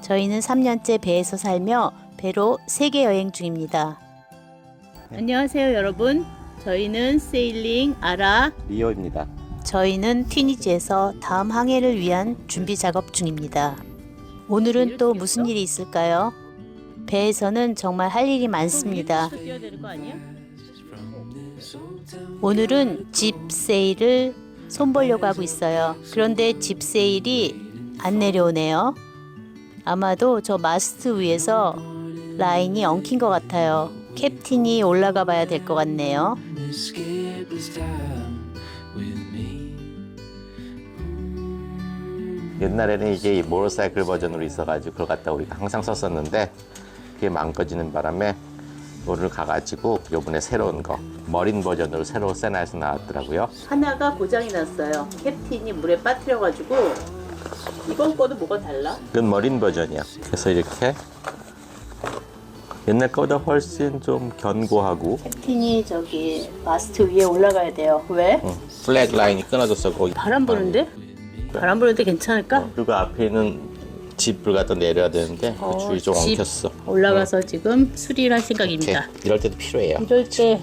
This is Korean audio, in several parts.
저희는 3년째 배에서 살며 배로 세계 여행 중입니다. 안녕하세요 여러분. 저희는 세일링 아라 리오입니다. 저희는 튀니지에서 다음 항해를 위한 준비 작업 중입니다. 오늘은 또 무슨 일이 있을까요? 배에서는 정말 할 일이 많습니다. 오늘은 집 세일을 손보려고 하고 있어요. 그런데 집 세일이 안 내려오네요. 아마도 저 마스트 위에서 라인이 엉킨 것 같아요. 캡틴이 올라가 봐야 될 것 같네요. 옛날에는 이게 모터사이클 버전으로 있어가지고 그걸 갖다 우리가 항상 썼었는데 그게 망가지는 바람에 오늘 가가지고 요번에 새로운 거 머린 버전으로 새로 세나에서 나왔더라고요. 하나가 고장이 났어요. 캡틴이 물에 빠뜨려가지고. 이번 거도 뭐가 달라? 이건 머린 버전이야. 그래서 이렇게 옛날 거보다 훨씬 좀 견고하고 캡틴이 저기 마스트 위에 올라가야 돼요. 왜? 플렉 라인이 끊어졌어. 거기 바람 부는데? 바람 부는데 괜찮을까? 그리고 앞에 있는 집을 갖다 내려야 되는데 그 줄이 좀 집 엉켰어. 올라가서 지금 수리를 할 생각입니다. 이럴 때도 필요해요. 이럴 때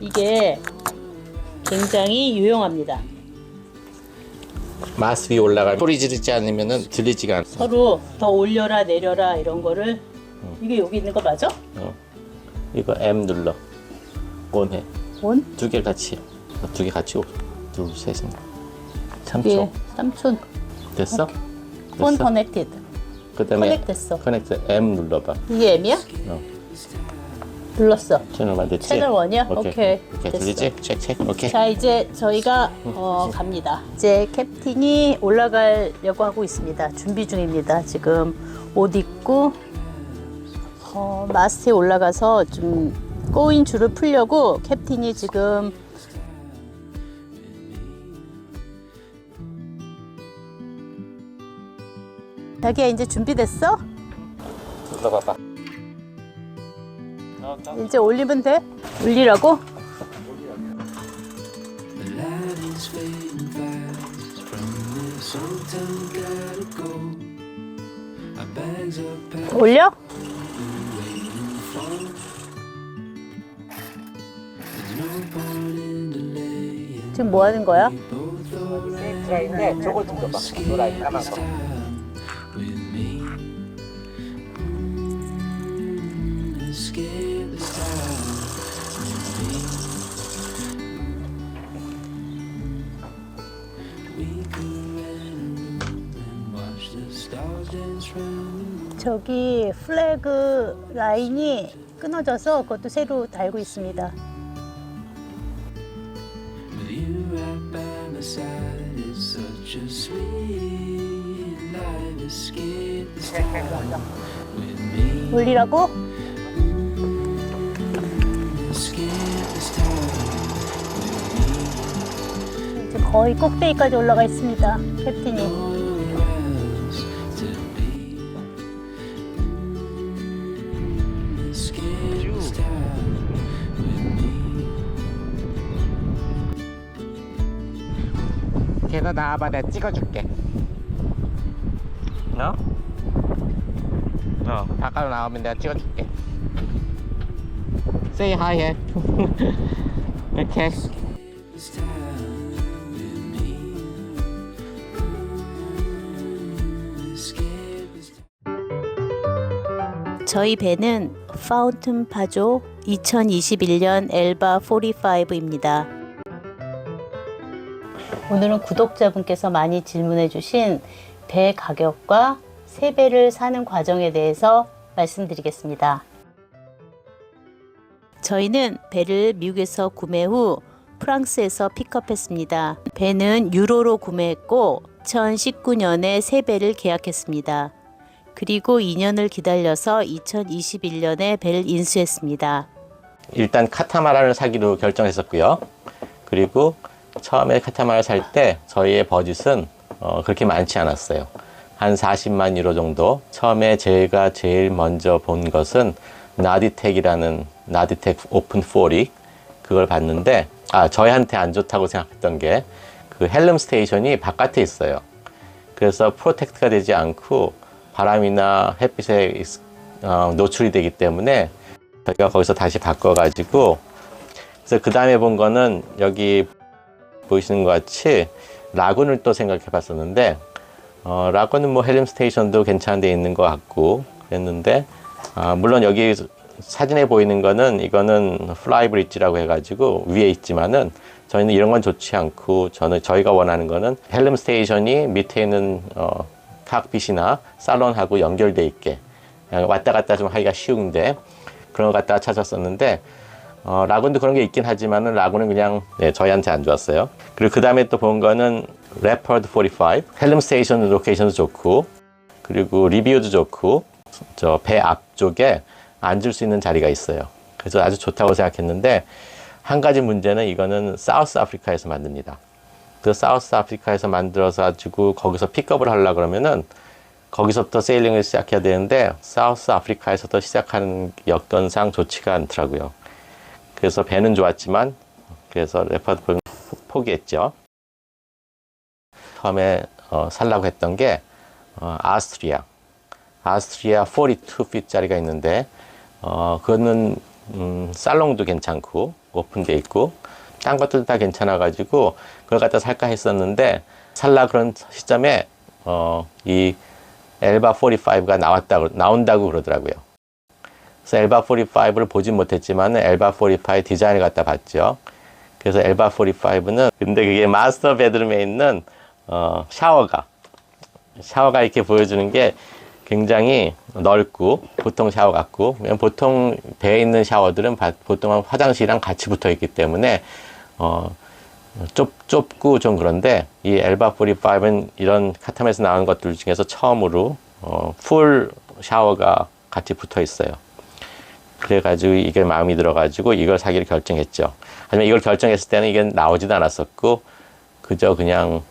이게 굉장히 유용합니다. 마스 위에 올라가면 소리 지르지 않으면 들리지가 않아. 서로 더 올려라 내려라 이런 거를 이게 여기 있는 거 맞아? 이거 M 눌러. 온해. 온? 두 개 같이. 두 개 같이. 둘, 셋은. 예, 3초. 3촌. 됐어? 폰 커넥티드. 그다음에 커넥 됐어. 커넥트 M 눌러봐. 이게 M이야? 눌렀어. 채널만 됐지? 채널 1이야? 오케이. 됐어. 들리지? 체크. 오케이. 자 이제 저희가 갑니다. 이제 캡틴이 올라가려고 하고 있습니다. 준비 중입니다. 지금 옷 입고 마스트에 올라가서 좀 꼬인 줄을 풀려고 캡틴이 지금 자기야 이제 준비됐어? 눌러봐봐. 이제 올리면 돼? 올리라고? 올려? 지금 뭐 하는 거야? 라인데 저거 좀 줘봐. 저 라인 까만 거. 저기 플래그 라인이 끊어져서 그것도 새로 달고 있습니다. 올리라고? 이제 거의 꼭대기까지 올라가 있습니다. 캡틴이. 걔너 나와봐. 내가 찍어줄게. 바깥으로 나오면 내가 찍어줄게. Say hi 해. 이렇게. 저희 배는 파운튼 파조 2021년 엘바 45입니다. 오늘은 구독자분께서 많이 질문해 주신 배 가격과 새 배를 사는 과정에 대해서 말씀드리겠습니다. 저희는 배를 미국에서 구매 후 프랑스에서 픽업했습니다. 배는 유로로 구매했고 2019년에 새 배를 계약했습니다. 그리고 2년을 기다려서 2021년에 배를 인수했습니다. 일단 카타마란을 사기로 결정했었고요. 그리고 처음에 카타마란을 살 때 저희의 버짓은 그렇게 많지 않았어요. 한 40만 유로 정도. 처음에 제가 제일 먼저 본 것은 나디텍이라는 나디텍 오픈 40 그걸 봤는데 저희한테 안 좋다고 생각했던 게 그 헬름 스테이션이 바깥에 있어요. 그래서 프로텍트가 되지 않고 바람이나 햇빛에 노출이 되기 때문에 저희가 거기서 다시 바꿔가지고, 그래서 그 다음에 본 거는 여기 보이시는 것 같이 라군을 또 생각해 봤었는데, 라군은 뭐 헬름 스테이션도 괜찮은 데 있는 것 같고 그랬는데, 물론 여기 사진에 보이는 거는 이거는 플라이 브릿지라고 해가지고 위에 있지만은 저희는 이런 건 좋지 않고, 저희가 원하는 거는 헬름 스테이션이 밑에 있는 칵핏이나 살론하고 연결돼 있게 왔다 갔다 좀 하기가 쉬운데 그런 거 갖다가 찾았었는데, 라군도 그런 게 있긴 하지만은 라군은 그냥 저희한테 안 좋았어요. 그리고 그 다음에 또 본 거는 레퍼드 45, 헬름 스테이션 로케이션도 좋고, 그리고 리뷰도 좋고, 저 배 앞쪽에 앉을 수 있는 자리가 있어요. 그래서 아주 좋다고 생각했는데, 한 가지 문제는 이거는 사우스 아프리카에서 만듭니다. 그 사우스 아프리카에서 만들어서 가지고 거기서 픽업을 하려고 그러면은 거기서부터 세일링을 시작해야 되는데, 사우스 아프리카에서도 시작하는 여건상 좋지가 않더라고요. 그래서 배는 좋았지만, 그래서 레퍼드 포기했죠. 처음에 살라고 했던 게 아스트리아 42feet짜리가 있는데, 그거는 살롱도 괜찮고 오픈돼 있고 딴 것들도 다 괜찮아가지고 그걸 갖다 살까 했었는데, 살라 그런 시점에 이 엘바 45가 나온다고 그러더라고요. 그래서 엘바 45를 보진 못했지만 엘바 45 디자인을 갖다 봤죠. 그래서 엘바 45는 근데 그게 마스터 베드룸에 있는 샤워가 이렇게 보여주는 게 굉장히 넓고, 보통 샤워 같고, 보통 배에 있는 샤워들은 보통 화장실이랑 같이 붙어 있기 때문에 좁고 좀 그런데, 이 엘바 45는 이런 카타mar에서 나오는 것들 중에서 처음으로 풀 샤워가 같이 붙어 있어요. 그래가지고 이게 마음이 들어가지고 이걸 사기를 결정했죠. 하지만 이걸 결정했을 때는 이게 나오지도 않았었고, 그저 그냥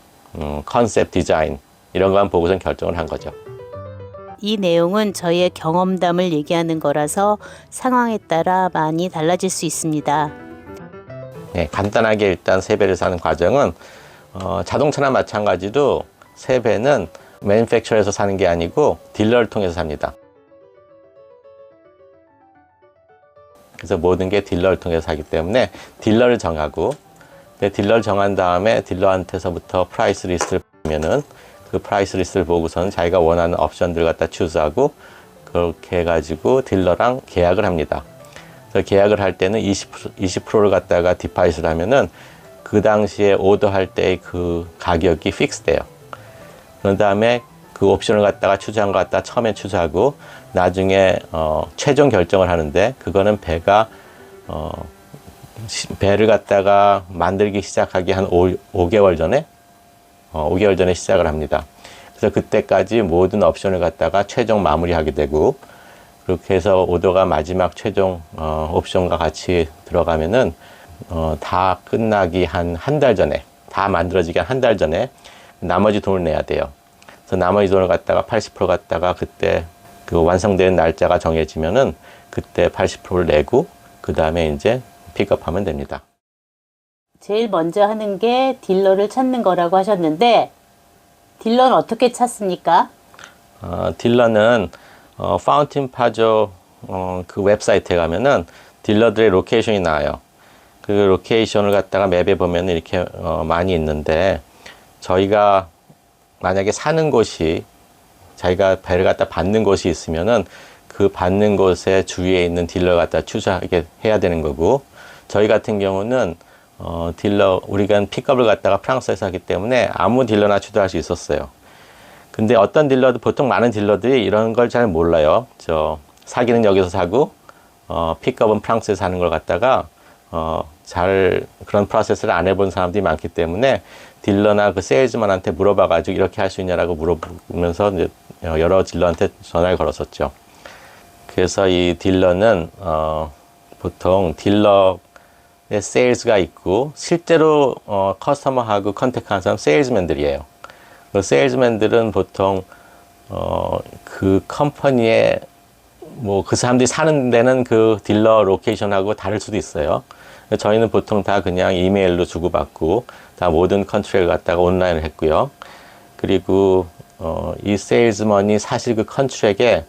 컨셉 디자인 이런 것만 보고선 결정을 한 거죠. 이 내용은 저희의 경험담을 얘기하는 거라서 상황에 따라 많이 달라질 수 있습니다. 네, 간단하게 일단 세배를 사는 과정은 자동차나 마찬가지로 세배는 매니팩처에서 사는 게 아니고 딜러를 통해서 삽니다. 그래서 모든 게 딜러를 통해서 사기 때문에 딜러를 정하고, 딜러를 정한 다음에 딜러한테서부터 프라이스 리스트를 보면은 그 프라이스 리스트를 보고서는 자기가 원하는 옵션들을 갖다 추스하고, 그렇게 해가지고 딜러랑 계약을 합니다. 그래서 계약을 할 때는 20%를 갖다가 디파짓을 하면은 그 당시에 오더할 때의 그 가격이 픽스돼요. 그런 다음에 그 옵션을 갖다가 추수한 것 갖다 처음에 추수하고, 나중에 최종 결정을 하는데, 그거는 배를 갖다가 만들기 시작하기 한 5개월 전에 5개월 전에 시작을 합니다. 그래서 그때까지 모든 옵션을 갖다가 최종 마무리하게 되고, 그렇게 해서 오더가 마지막 최종 옵션과 같이 들어가면은 다 끝나기 한 달 전에, 다 만들어지기 한 달 전에 나머지 돈을 내야 돼요. 그래서 나머지 돈을 갖다가 80% 갖다가 그때 그 완성되는 날짜가 정해지면은 그때 80%를 내고, 그 다음에 이제 픽업하면 됩니다. 제일 먼저 하는 게 딜러를 찾는 거라고 하셨는데, 딜러는 어떻게 찾습니까? 딜러는 파운틴 파조 그 웹사이트에 가면은 딜러들의 로케이션이 나와요. 그 로케이션을 갖다가 맵에 보면 이렇게 많이 있는데, 저희가 만약에 사는 곳이, 자기가 배를 갖다 받는 곳이 있으면은 그 받는 곳에 주위에 있는 딜러 갖다 추수하게 해야 되는 거고, 저희 같은 경우는 우리가 픽업을 갖다가 프랑스에서 하기 때문에 아무 딜러나 추도할 수 있었어요. 근데 어떤 딜러도, 보통 많은 딜러들이 이런 걸 잘 몰라요. 사기는 여기서 사고 픽업은 프랑스에서 하는 걸 갖다가 그런 프로세스를 안 해본 사람들이 많기 때문에 딜러나 그 세일즈만한테 물어봐가지고 이렇게 할 수 있냐라고 물어보면서 이제 여러 딜러한테 전화를 걸었었죠. 그래서 이 딜러는 보통 딜러의 세일즈가 있고, 실제로 커스터머하고 컨택하는 사람 세일즈맨들이에요. 그 세일즈맨들은 보통 그 컴퍼니에 그 사람들이 사는 데는 그 딜러 로케이션하고 다를 수도 있어요. 저희는 보통 다 그냥 이메일로 주고받고 다 모든 컨트롤을 갖다가 온라인을 했고요. 그리고 이 세일즈먼이 사실 그 컨트랙에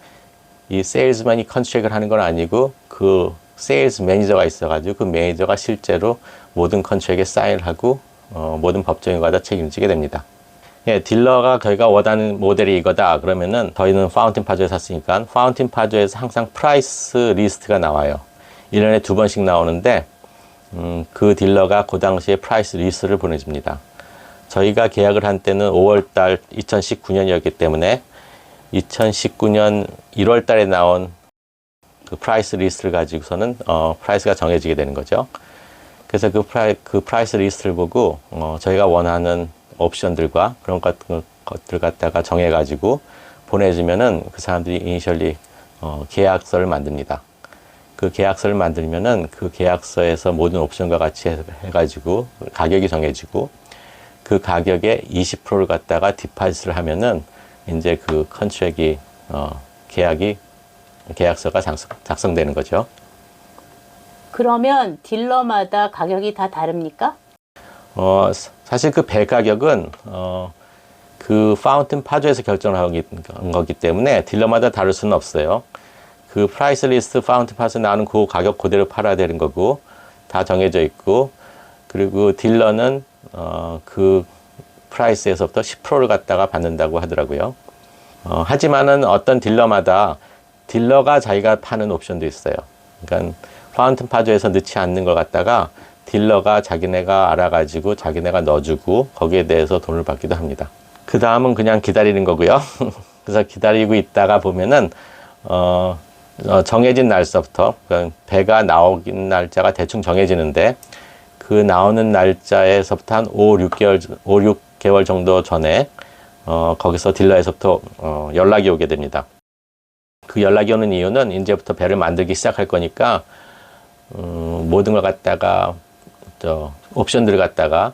이 세일즈맨이 컨트랙을 하는 건 아니고 그 세일즈 매니저가 있어가지고 그 매니저가 실제로 모든 컨트랙에 사인을 하고 모든 법적인 거 다 책임지게 됩니다. 예, 딜러가 저희가 원하는 모델이 이거다 그러면은 저희는 파운틴 파조에 샀으니까 파운틴 파조에서 항상 프라이스 리스트가 나와요. 1년에 2번씩 나오는데 그 딜러가 그 당시에 프라이스 리스트를 보내줍니다. 저희가 계약을 한 때는 5월달 2019년이었기 때문에 2019년 1월 달에 나온 그 프라이스 리스트를 가지고서는 프라이스가 정해지게 되는 거죠. 그래서 그 프라이스 리스트를 보고 저희가 원하는 옵션들과 그런 것들 갖다가 정해가지고 보내주면은 그 사람들이 이니셜리 계약서를 만듭니다. 그 계약서를 만들면은 그 계약서에서 모든 옵션과 같이 해가지고 가격이 정해지고 그 가격에 20%를 갖다가 디파짓을 하면은 이제 그 컨트랙이 계약서가 작성되는 거죠. 그러면 딜러마다 가격이 다 다릅니까? 사실 그 배 가격은 그 파운틴 파조에서 결정을 한 거기 때문에 딜러마다 다를 수는 없어요. 그 프라이스 리스트 파운틴 파조에 나오는 그 가격 그대로 팔아야 되는 거고 다 정해져 있고 그리고 딜러는 그 프라이스에서부터 10%를 갖다가 받는다고 하더라고요. 하지만은 어떤 딜러마다 딜러가 자기가 파는 옵션도 있어요. 그러니까 파운틴 파조에서 넣지 않는 걸 갖다가 딜러가 자기네가 알아가지고 자기네가 넣어주고 거기에 대해서 돈을 받기도 합니다. 그 다음은 그냥 기다리는 거고요. 그래서 기다리고 있다가 보면은 정해진 날서부터 그러니까 배가 나오긴 날짜가 대충 정해지는데 그 나오는 날짜에서부터 한 5, 6개월 정도 전에 거기서 딜러에서부터 연락이 오게 됩니다. 그 연락이 오는 이유는 이제부터 배를 만들기 시작할 거니까 모든 걸 갖다가 옵션들을 갖다가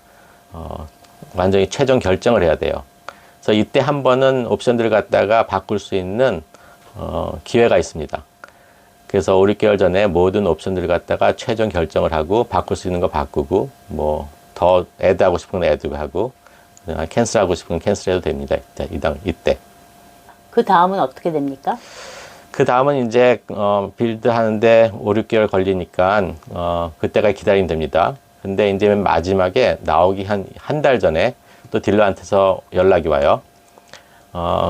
완전히 최종 결정을 해야 돼요. 그래서 이때 한 번은 옵션들을 갖다가 바꿀 수 있는 기회가 있습니다. 그래서 5, 6개월 전에 모든 옵션들을 갖다가 최종 결정을 하고 바꿀 수 있는 거 바꾸고 뭐 더 애드하고 싶은 건 애드하고 캔슬하고 싶은 건 캔슬해도 됩니다. 이때. 그 다음은 어떻게 됩니까? 그 다음은 이제 빌드 하는데 5, 6개월 걸리니까 그때가 기다리면 됩니다. 근데 이제 맨 마지막에 나오기 한 달 전에 또 딜러한테서 연락이 와요.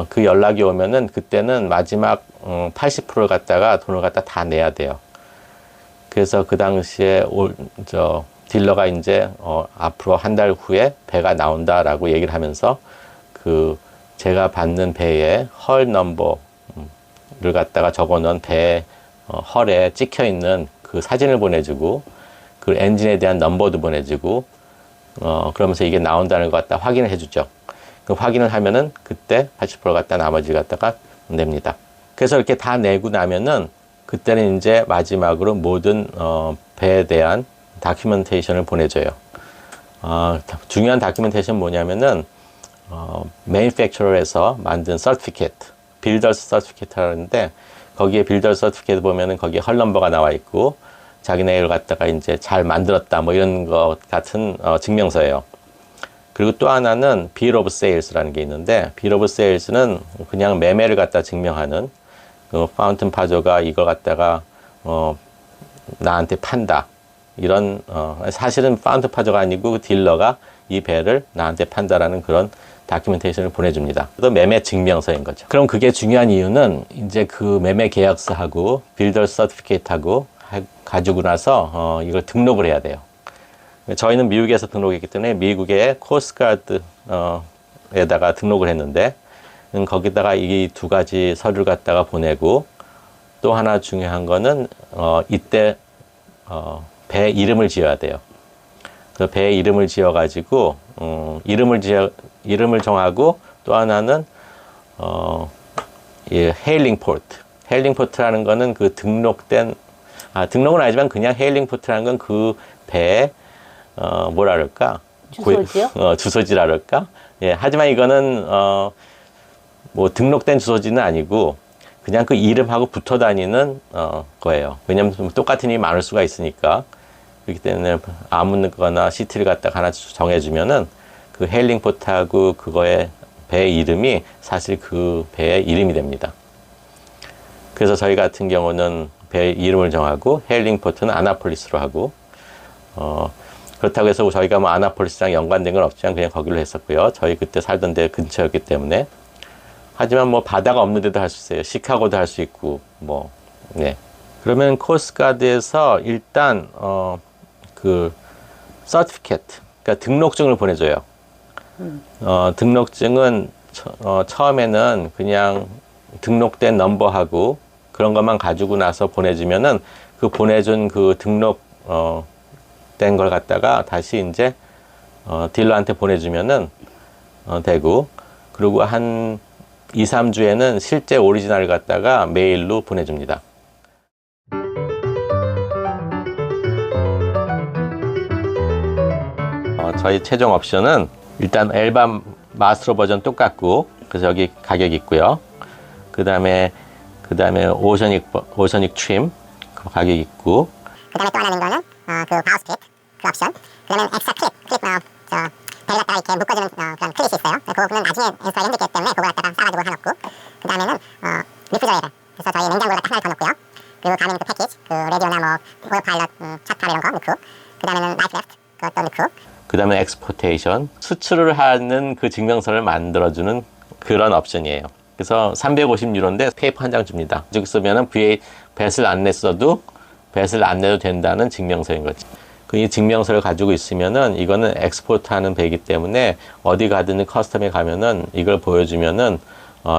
그 연락이 오면은 그때는 마지막 80%를 갖다가 돈을 갖다 다 내야 돼요. 그래서 그 당시에 딜러가 이제 앞으로 한 달 후에 배가 나온다라고 얘기를 하면서 그 제가 받는 배의 헐 넘버를 갖다가 적어놓은 배 헐에 찍혀 있는 그 사진을 보내주고 그 엔진에 대한 넘버도 보내주고 그러면서 이게 나온다는 것 갖다 확인을 해주죠. 그 확인을 하면은 그때 80% 갖다 나머지 갖다가 냅니다. 그래서 이렇게 다 내고 나면은 그때는 이제 마지막으로 모든 배에 대한 다큐멘테이션을 보내줘요. 중요한 다큐멘테이션 뭐냐면은 매니팩처러에서 만든 서티피케이트, 빌더스 서티피케이트라는데 거기에 빌더 서티피케이트 보면은 거기에 헐 넘버가 나와 있고 자기네를 갖다가 이제 잘 만들었다 뭐 이런 것 같은 증명서예요. 그리고 또 하나는 비ll 오브 세일스라는 게 있는데 비ll 오브 세일스는 그냥 매매를 갖다 증명하는 그 파운틴 파조가 이걸 갖다가 나한테 판다 이런 사실은 파운틴 파조가 아니고 딜러가 이 배를 나한테 판다라는 그런 다큐멘테이션을 보내줍니다. 또 매매 증명서인 거죠. 그럼 그게 중요한 이유는 이제 그 매매 계약서하고 빌더 서티피케이트하고 가지고 나서 이걸 등록을 해야 돼요. 저희는 미국에서 등록했기 때문에 미국의 코스트가드에다가 등록을 했는데 거기다가 이 두 가지 서류를 갖다가 보내고 또 하나 중요한 거는 이때 배 이름을 지어야 돼요. 그 배 이름을 지어 가지고 이름을 정하고 또 하나는 헤일링 포트라는 거는 그 등록된 등록은 아니지만 그냥 헤일링 포트라는 건 그 배에 뭐라 그럴까? 주소지요? 주소지라 그럴까? 예, 하지만 이거는 뭐 등록된 주소지는 아니고 그냥 그 이름하고 붙어 다니는 거예요. 왜냐면 똑같은 이름이 많을 수가 있으니까. 그렇기 때문에 아무거나 시티를 갖다가 하나 정해주면은 그 헤일링 포트하고 그거에 배 이름이 사실 그 배의 이름이 됩니다. 그래서 저희 같은 경우는 배 이름을 정하고 헤일링 포트는 아나폴리스로 하고 그렇다고 해서 저희가 뭐 아나폴리스랑 연관된 건 없지만 그냥 거기로 했었고요. 저희 그때 살던 데 근처였기 때문에. 하지만 뭐 바다가 없는 데도 할 수 있어요. 시카고도 할 수 있고 뭐 네. 그러면 코스트가드에서 일단 그 서티피케트, 그러니까 등록증을 보내줘요. 등록증은 처음에는 그냥 등록된 넘버하고 그런 것만 가지고 나서 보내주면은 그 보내준 그 등록 된 걸 갖다가 다시 이제 딜러한테 보내주면은 되고, 그리고 한 2, 3주에는 실제 오리지널을 갖다가 메일로 보내줍니다. 저희 최종 옵션은 일단 엘바 마스터 버전 똑같고, 그래서 여기 가격이 있고요. 그 다음에 오셔닉 트림 그 가격이 있고, 그 다음에 또 하나는 거는 그 바우스핏 그 옵션, 그 다음에 엑스트라 클립 배를 갖다가 이렇게 묶어주는 그런 클릿이 있어요. 그거는 나중에 인스톨이 힘들기 때문에 그걸 갖다가 싸가지고 하나 넣고, 그 다음에는 리프저레이터, 그래서 저희 냉장고를 갖다 하나 더 넣고요. 그리고 가는 그 패키지, 그 라디오나 뭐 오일 파일럿 차타 이런 거 넣고, 그 다음에는 라이프 레프트 그것도 넣고, 그 다음에 엑스포테이션, 수출을 하는 그 증명서를 만들어주는 그런 옵션이에요. 그래서 350유로인데 페이퍼 한 장 줍니다. 즉 쓰면은 뱃을 안 냈어도 뱃을 안 내도 된다는 증명서인 거지. 이 증명서를 가지고 있으면은 이거는 엑스포트 하는 배이기 때문에 어디 가든 커스텀에 가면은 이걸 보여주면은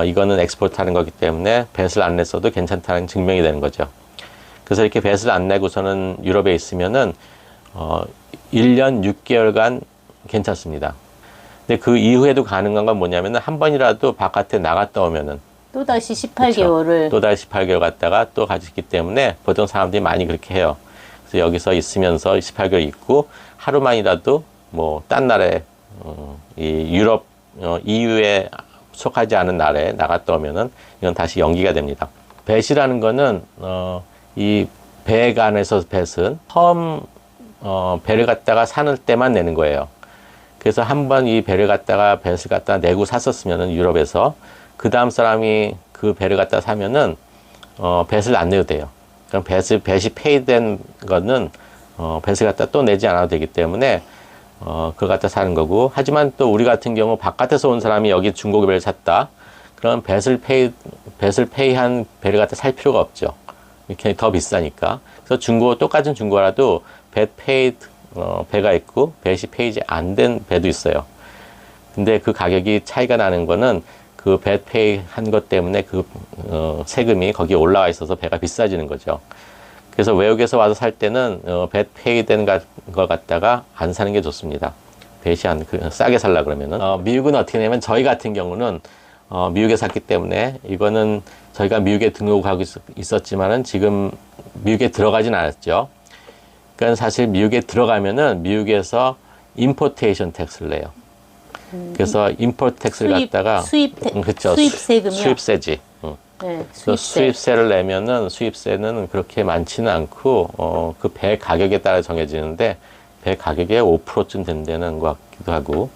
이거는 엑스포트 하는 거기 때문에 뱃을 안 냈어도 괜찮다는 증명이 되는 거죠. 그래서 이렇게 뱃을 안 내고서는 유럽에 있으면은 1년 6개월간 괜찮습니다. 근데 그 이후에도 가능한 건 뭐냐면은 한 번이라도 바깥에 나갔다 오면은 또다시 18개월을 또다시 18개월 갔다가 또 가지기 때문에 보통 사람들이 많이 그렇게 해요. 그래서 여기서 있으면서 18개월 있고 하루만이라도 뭐 딴 나라에 이 유럽 EU에 속하지 않은 나라에 나갔다 오면은 이건 다시 연기가 됩니다. 뱃이라는 거는 이 배 안에서 뱃은 처음 배를 갖다가 사는 때만 내는 거예요. 그래서 한번 이 배를 갖다가 뱃을 갖다 내고 샀었으면은 유럽에서 그 다음 사람이 그 배를 갖다 사면은 뱃을 안 내도 돼요. 그럼 뱃이 페이된 거는 뱃을 갖다 또 내지 않아도 되기 때문에 그걸 갖다 사는 거고, 하지만 또 우리 같은 경우 바깥에서 온 사람이 여기 중고 배를 샀다. 그럼 뱃을 페이한 배를 갖다 살 필요가 없죠. 이렇게 더 비싸니까. 그래서 똑같은 중고라도 뱃 페이드 배가 있고 뱃이 페이지 안 된 배도 있어요. 근데 그 가격이 차이가 나는 거는 그 배 페이 한 것 때문에 그 세금이 거기에 올라와 있어서 배가 비싸지는 거죠. 그래서 외국에서 와서 살 때는 배 페이 된 거 갖다가 안 사는 게 좋습니다. 배시 싸게 살라 그러면은. 미국은 어떻게 되냐면 저희 같은 경우는 미국에 샀기 때문에 이거는 저희가 미국에 등록하고 있었지만은 지금 미국에 들어가진 않았죠. 그러니까 사실 미국에 들어가면은 미국에서 임포테이션 텍스를 내요. 그래서 임포트 텍스를 갖다가 그렇죠. 수입 세금이요. 수입세지. 네, 수입세를 내면은 수입세는 그렇게 많지는 않고 그 배 가격에 따라 정해지는데 배 가격의 5%쯤 된다는 것 같기도 하고.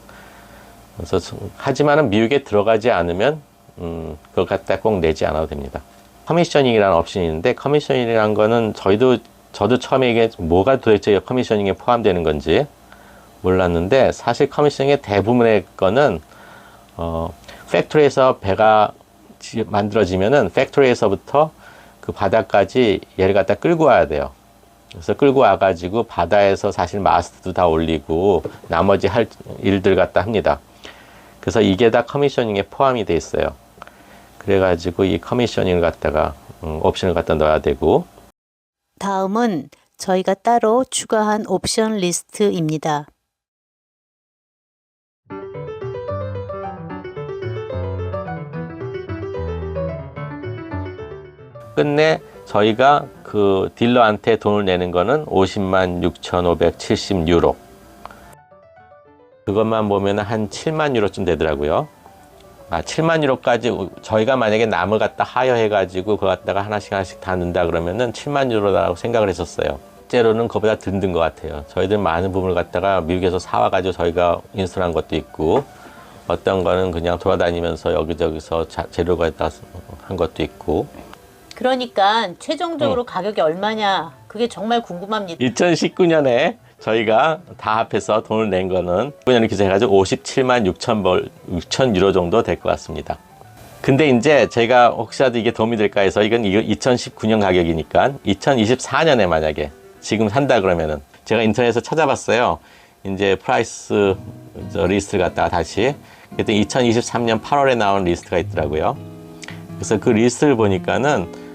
그래서 하지만은 미국에 들어가지 않으면 그걸 갖다 꼭 내지 않아도 됩니다. 커미셔닝이라는 옵션이 있는데, 커미셔닝이라는 거는 저도 처음에 이게 뭐가 도대체 커미셔닝에 포함되는 건지 몰랐는데, 사실 커미셔닝의 대부분의 거는 팩토리에서 배가 만들어지면은 팩토리에서부터 그 바다까지 얘를 갖다 끌고 와야 돼요. 그래서 끌고 와가지고 바다에서 사실 마스트도 다 올리고 나머지 할 일들 갖다 합니다. 그래서 이게 다 커미셔닝에 포함이 돼 있어요. 그래가지고 이 커미셔닝을 갖다가 옵션을 갖다 넣어야 되고. 다음은 저희가 따로 추가한 옵션 리스트입니다. 끝내 저희가 그 딜러한테 돈을 내는 거는 506,570유로. 그것만 보면 한 7만 유로쯤 되더라고요. 7만 유로까지 저희가 만약에 남을 갖다 하여해가지고 그거 갖다가 하나씩 다 넣는다 그러면은 7만 유로라고 생각을 했었어요. 실제로는 그보다 더 든 것 같아요. 저희들 많은 부분을 갖다가 미국에서 사와가지고 저희가 인스톨한 것도 있고, 어떤 거는 그냥 돌아다니면서 여기저기서 재료가 있다 한 것도 있고. 그러니까 최종적으로 가격이 얼마냐 그게 정말 궁금합니다. 2019년에 저희가 다 합해서 돈을 낸 거는 19년을 기재해가지고 57만 6천 유로 정도 될 것 같습니다. 근데 이제 제가 혹시라도 이게 도움이 될까 해서 이건 2019년 가격이니까 2024년에 만약에 지금 산다 그러면은 제가 인터넷에서 찾아봤어요. 이제 프라이스 리스트를 갖다가 다시 그때 2023년 8월에 나온 리스트가 있더라고요. 그래서 그 리스트를 보니까는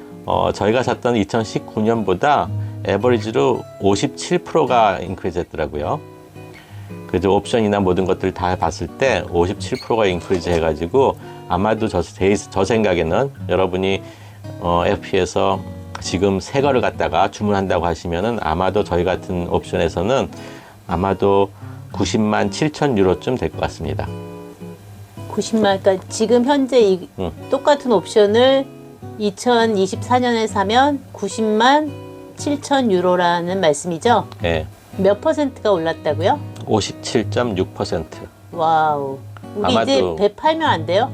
저희가 샀던 2019년보다 에버리지로 57%가 인크리즈 했더라고요. 그래서 옵션이나 모든 것들 다 봤을 때 57%가 인크리즈 해가지고 아마도 저 생각에는 여러분이 FP에서 지금 새 거를 갖다가 주문한다고 하시면은 아마도 저희 같은 옵션에서는 아마도 90만 7천 유로쯤 될 것 같습니다. 90만, 그러니까 지금 현재 똑같은 옵션을 2024년에 사면 90만 7천 유로라는 말씀이죠? 네. 몇 퍼센트가 올랐다고요? 57.6%. 와우. 우리 아마도 이제 배 팔면 안 돼요?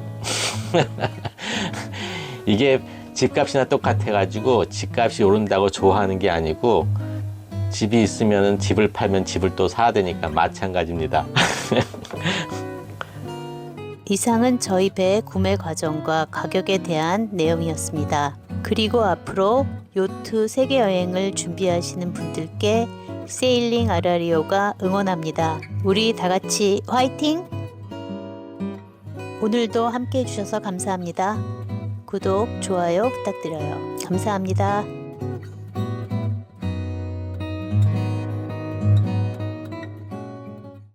이게 집값이나 똑같아가지고 집값이 오른다고 좋아하는 게 아니고 집이 있으면 집을 팔면 집을 또 사야 되니까 마찬가지입니다. 이상은 저희 배의 구매 과정과 가격에 대한 내용이었습니다. 그리고 앞으로 요트 세계 여행을 준비하시는 분들께 세일링 아라리오가 응원합니다. 우리 다 같이 화이팅! 오늘도 함께 해주셔서 감사합니다. 구독, 좋아요 부탁드려요. 감사합니다.